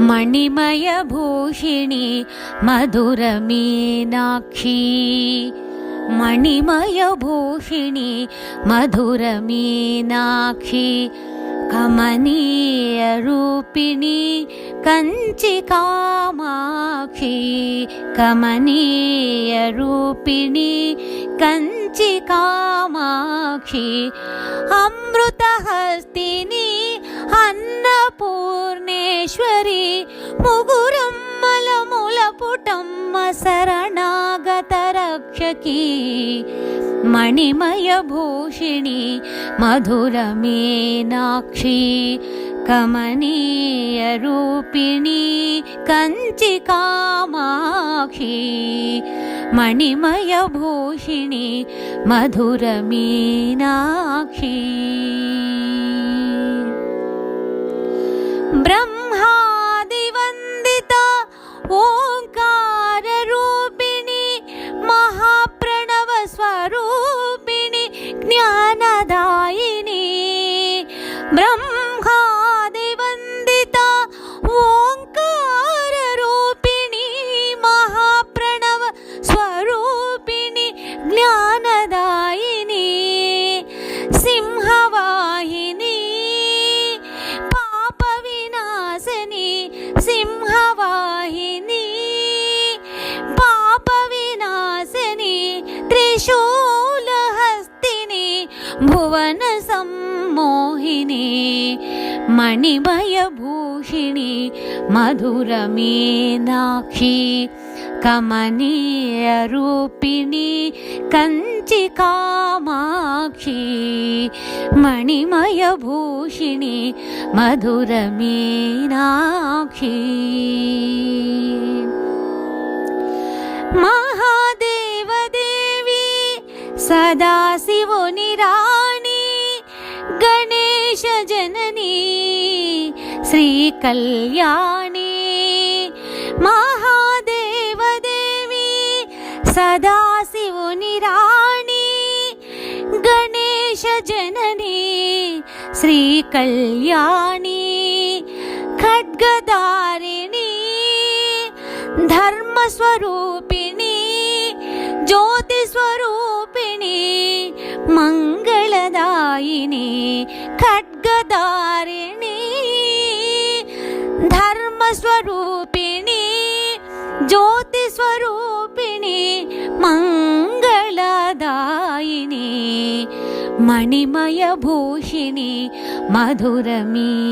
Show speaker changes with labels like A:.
A: मणिमयभूषिणी मधुरमीनाक्षी मणिमयभूषिणी मधुरमीनाक्षी कमनीयरूपिणी कंचिकामाक्षी कमनीयरूपिणी कंचिकामाक्षी अमृतहस्तिनी Annapurneshwari मुगुरम्मलमुलपुटम्म शरणागतरक्षकी मणिमयभूषिणी मधुरमीनाक्षी कमनीयरूपिणी कंचिकामाक्षी मणिमयभूषिणी मधुरमीनाक्षी ब्रह्मादिवन्दिता ओंकाररूपिणी महाप्रणवस्वरूपिणी ज्ञानदायिनी ब्रह्मादिवन्दिता ओंकाररूपिणी महाप्रणवस्वरूपिणी ज्ञानदायिनी Singhvahini Singhvahini पापविनाशिनी त्रिशूलहस्तिनी Bhuvan सम्मोहिनी मणिमयभूषिणी मधुरमीनाक्षी कमनीयरूपिणी कंचिकामाक्षी मणिमयभूषिणी मधुरमीनाक्षी महादेवदेवी सदाशिवोनि Rani Ganesh Janani श्रीकल्याणी महादेवदेवी सदाशिवोनि Rani Ganesh Janani श्रीकल्याणी खड्गधारिणी धर्मस्वरूपिणी ज्योतिस्वरूपिणी मंगलदायिनी खड्गधारिणी धर्मस्वरूपिणी ज्योतिस्वरूपिणी मंगलदायिनी मणिमयभूषिणी मधुरमी।